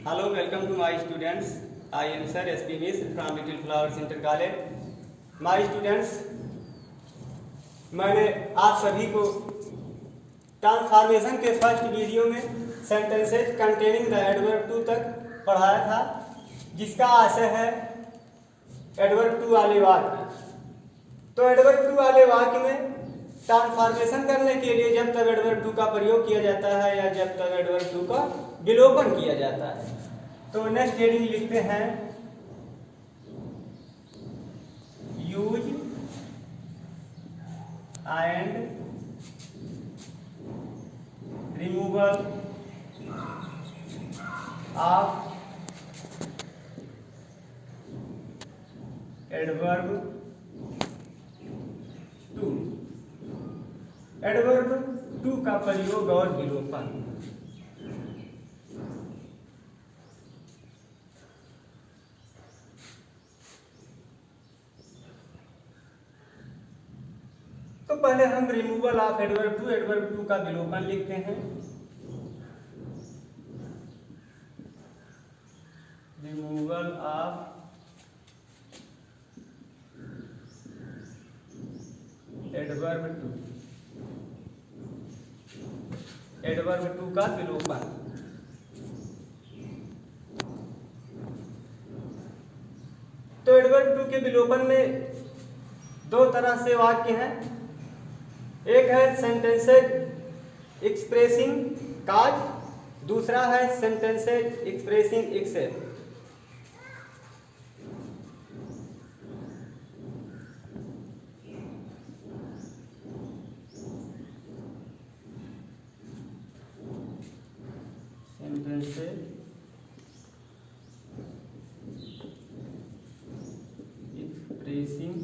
Hello, welcome to my students. I am Sir S.P. Miss from Little Flowers Inter College. My students, मैंने आप सभी को transformation के first video में sentences containing the adverb too तक पढ़ाया था, जिसका आशय है एडवर्ब टू वाले वाक्य। तो एडवर्ब टू वाले वाक्य में ट्रांसफॉर्मेशन करने के लिए जब तक एडवर्ब टू का प्रयोग किया जाता है या जब तक एडवर्ब टू का विलोपन किया जाता है, तो नेक्स्ट हेडिंग लिखते हैं use and removal of adverb too. Adverb too का प्रयोग और विलोपन। तो पहले हम रिमूवल ऑफ एडवर्ब टू का विलोपन लिखते हैं। रिमूवल ऑफ एडवर्ब टू का विलोपन। तो एडवर्ब टू के विलोपन में दो तरह से वाक्य हैं। एक है सेंटेंसेज एक्सप्रेसिंग काज, दूसरा है sentences expressing except. Sentences expressing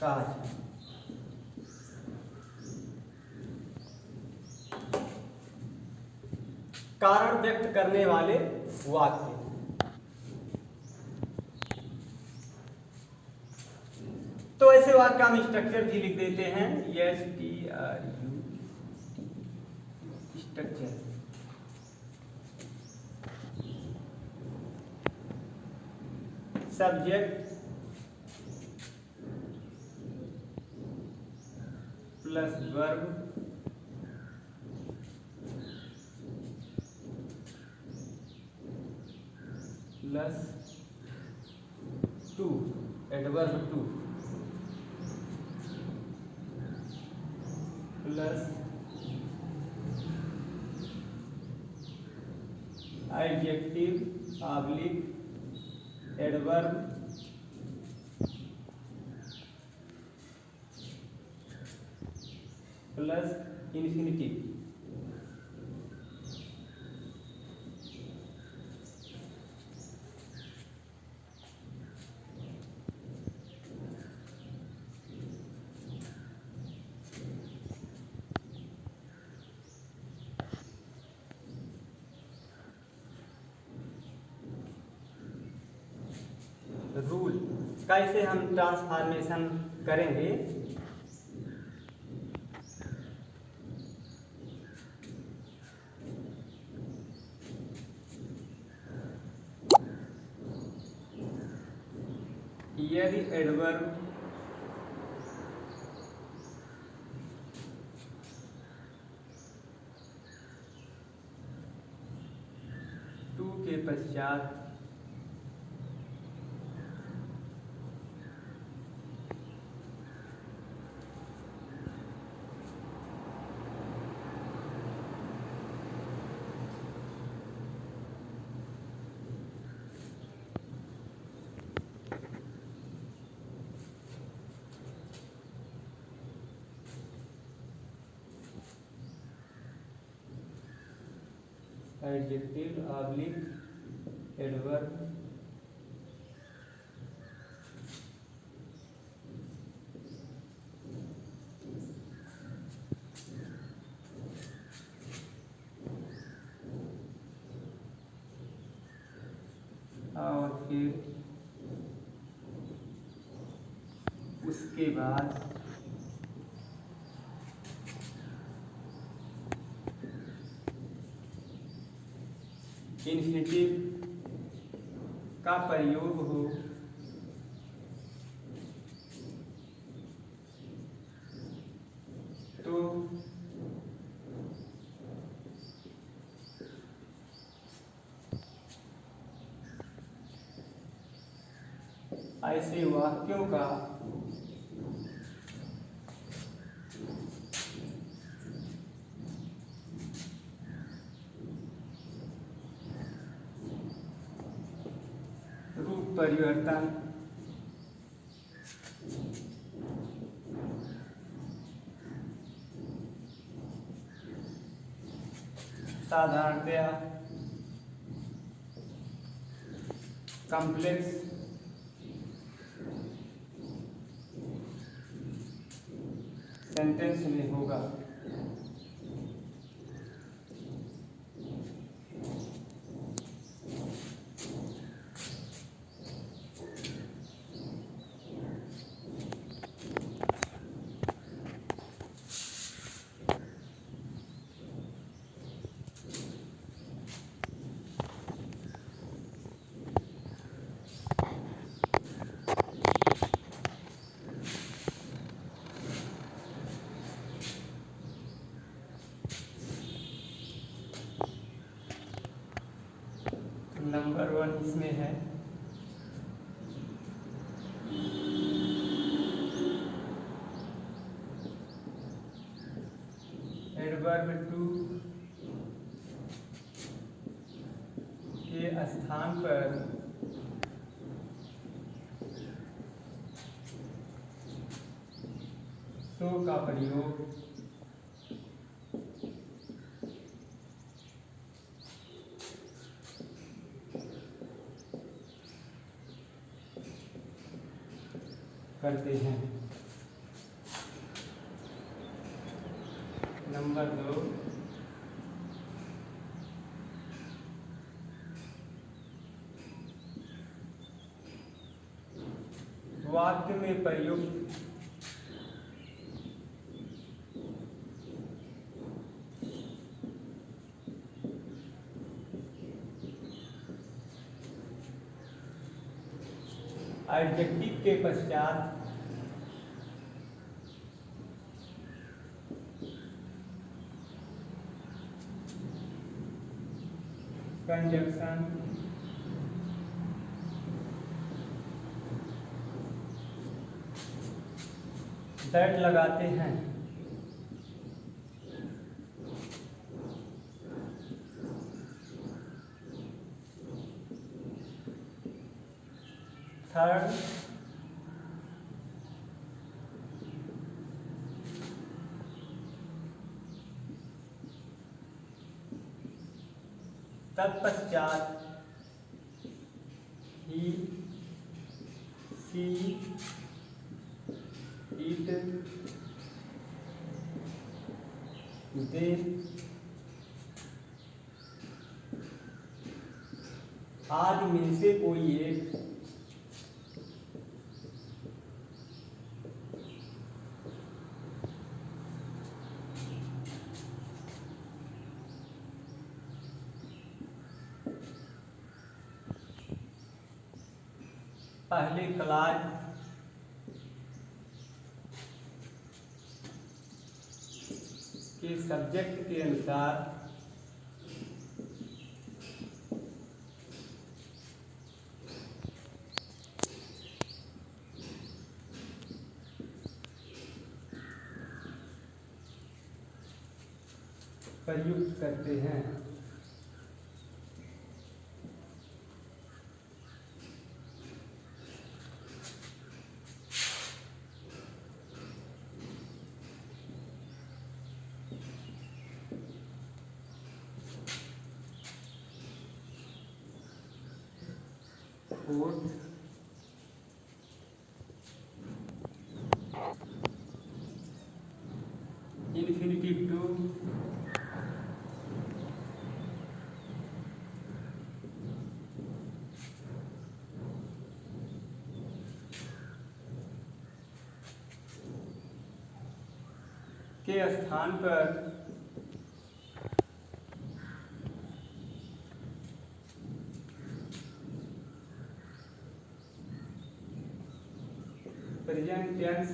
cause, कारण व्यक्त करने वाले वाक्य। तो ऐसे वाक्य हम स्ट्रक्चर भी लिख देते हैं, STRU structure. Subject plus verb plus two, adverb two plus adjective oblique adverb plus infinitive. Rule कैसे हम ट्रांसफॉर्मेशन करेंगे। यदि एडवर्ब टू के पश्चात एडजेक्टिव ऑब्लिक एडवर्ब और फिर उसके बाद इन्फिनिटिव का प्रयोग हो तो ऐसे वाक्यों का रूप परिवर्तन साधारणतया कॉम्प्लेक्स सेंटेंस में होगा। नंबर 1 इसमें है एडवर्ब टू के स्थान पर सो का प्रयोग करते हैं। नंबर 2 वाक्य में प्रयुक्त एडजेक्टिव के पश्चात कंजक्शन दैट लगाते हैं। थर्ड तत्पश्चात ही सी इट दे आदि में से कोई एक पहले क्लास के सब्जेक्ट के अनुसार प्रयुक्त करते हैं। फोर्थ इन्फिनिटिव टू के स्थान पर प्रेजेंट टेंस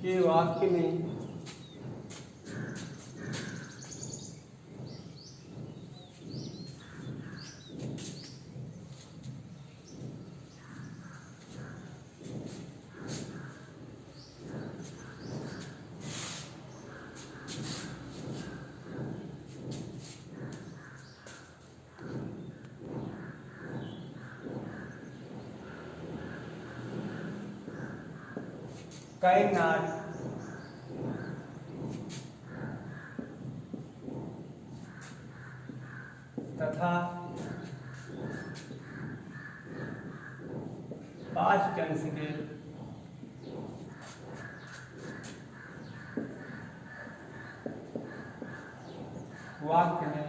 के वाक्य में कैन नॉट तथा पास्ट टेंस के वाक्य में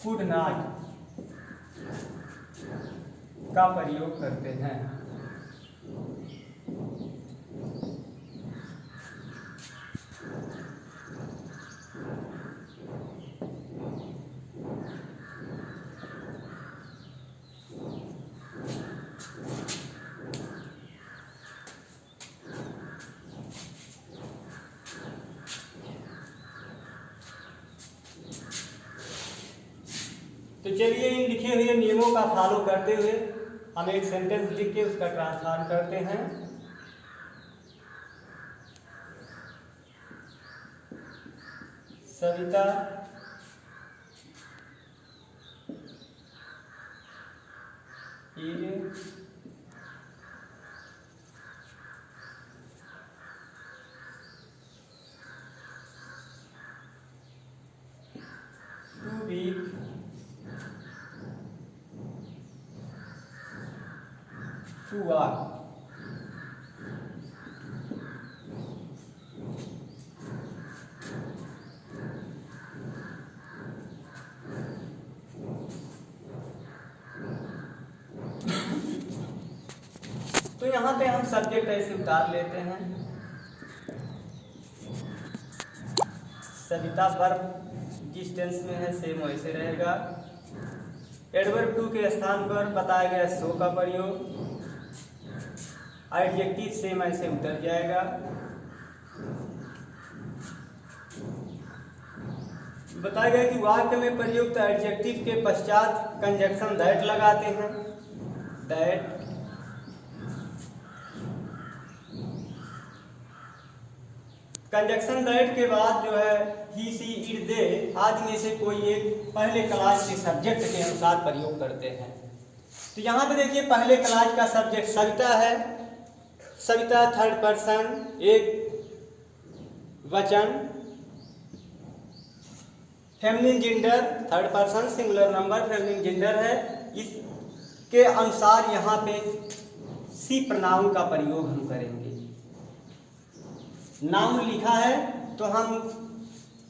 कुड नॉट का प्रयोग करते हैं। तो चलिए इन लिखे हुए नियमों का फॉलो करते हुए हम एक सेंटेंस लिख के उसका ट्रांसफॉर्म करते हैं। Savita is too weak to walk. तो यहाँ पे हम सब्जेक्ट ऐसे उतार लेते हैं। सविता वर्ब जिस टेंस में है सेम वैसे रहेगा। एडवर्ब टू के स्थान पर बताया गया सो का प्रयोग। एडजेक्टिव सेम ऐसे उतर जाएगा। बताया गया कि वाक्य में प्रयुक्त एडजेक्टिव के पश्चात कंजक्शन दैट लगाते हैं। दैट कंजक्शन दैट के बाद जो है ही सी इट दे आदि में से कोई एक पहले क्लास के सब्जेक्ट के अनुसार प्रयोग करते हैं। तो यहाँ पे देखिए पहले क्लास का सब्जेक्ट सविता है। सविता थर्ड पर्सन एक वचन। Feminine gender third person singular number feminine gender है। इसके अनुसार यहाँ पे सी प्रोनाउन का प्रयोग हम करेंगे। नाउन लिखा है तो हम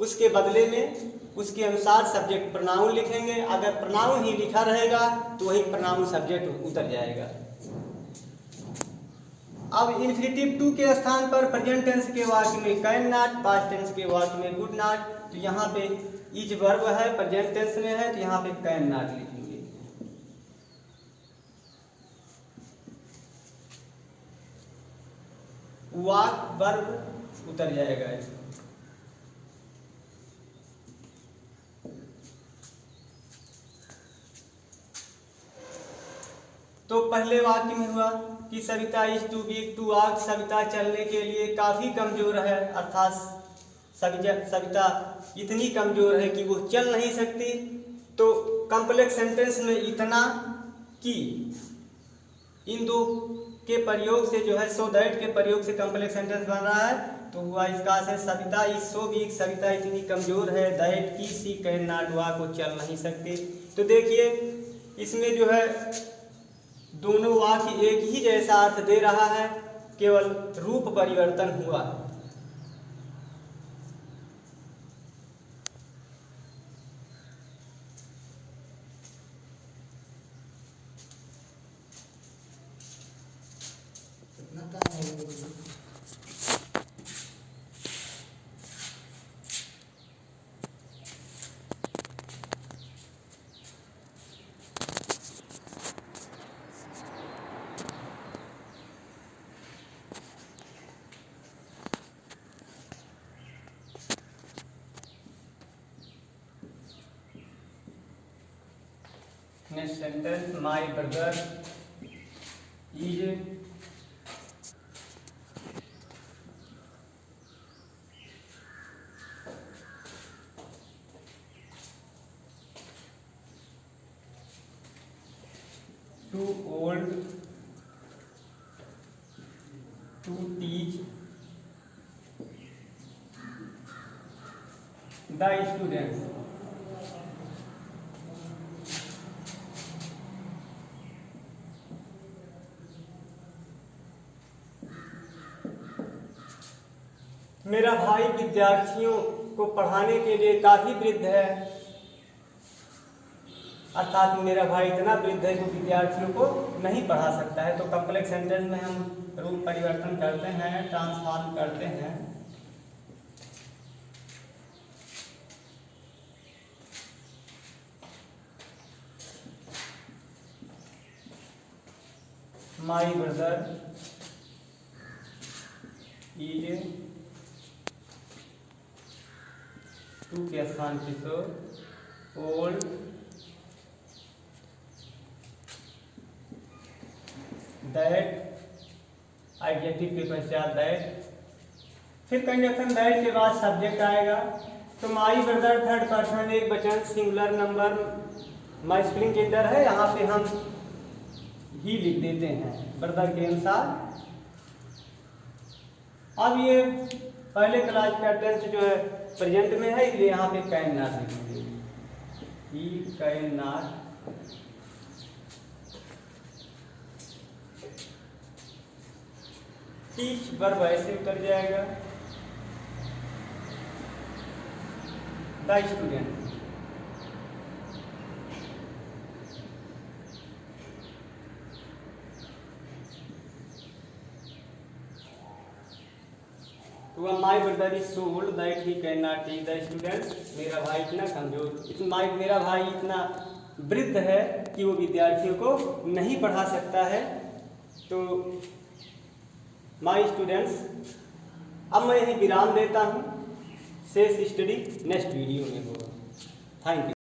उसके बदले में उसके अनुसार सब्जेक्ट प्रोनाउन लिखेंगे। अगर प्रोनाउन ही लिखा रहेगा तो वही प्रोनाउन सब्जेक्ट उतर जाएगा। अब इन्फिनिटिव टू के स्थान पर प्रेजेंट टेंस के वाक्य में कैन नॉट, पास्ट टेंस के वाक्य में गुड नॉट। तो यहाँ पे इज वर्ब है प्रेजेंट टेंस में है तो यहाँ पे कैन नॉट लिखेंगे। वाक वर्ब उतर जाएगा। तो पहले वाक्य में हुआ कि Savita is too weak to walk. Savita चलने के लिए काफी कमजोर है, अर्थात सविता इतनी कमजोर है कि वो चल नहीं सकती। तो कॉम्प्लेक्स सेंटेंस में इतना कि इन दो के प्रयोग से जो है सो दैट के प्रयोग से कॉम्प्लेक्स सेंटेंस बन रहा है। तो हुआ इसका से Savita is so weak, Savita इतनी कमजोर है, दैट की सी कैन नॉट वॉक, वो चल नहीं सकती। तो देखिए इसमें जो है दोनों वाक्य एक ही जैसा अर्थ दे रहा है, केवल रूप परिवर्तन हुआ। Next sentence, my brother is too old to teach the students. मेरा भाई विद्यार्थियों को पढ़ाने के लिए काफी वृद्ध है, अर्थात मेरा भाई इतना वृद्ध है जो विद्यार्थियों को नहीं पढ़ा सकता है। तो कॉम्प्लेक्स सेंटेंस में हम रूप परिवर्तन करते हैं, ट्रांसफॉर्म करते हैं। माई ब्रदर इज, टू के स्थान पे तो ओल्ड दैट, एडजेक्टिव के पश्चात दैट, फिर कंजक्शन दैट के बाद सब्जेक्ट आएगा। तो माई ब्रदर थर्ड पर्सन एक वचन सिंगुलर नंबर मैस्कुलिन जेंडर है, यहाँ पे हम ही लिख देते हैं ब्रदर के अनुसार। अब ये पहले क्लास का टेंस जो है प्रेजेंट में है, इसलिए यहाँ पे कैन नॉट लिखेंगे, he can not teach, verb ऐसे उतर जाएगा द स्टूडेंट। तो my brother is so old that he can not teach the students. मेरा भाई इतना कमजोर, मेरा भाई इतना वृद्ध है कि वो विद्यार्थियों को नहीं पढ़ा सकता है। तो माई स्टूडेंट्स, अब मैं यही विराम देता हूँ, शेष स्टडी नेक्स्ट वीडियो में होगा। Thank you.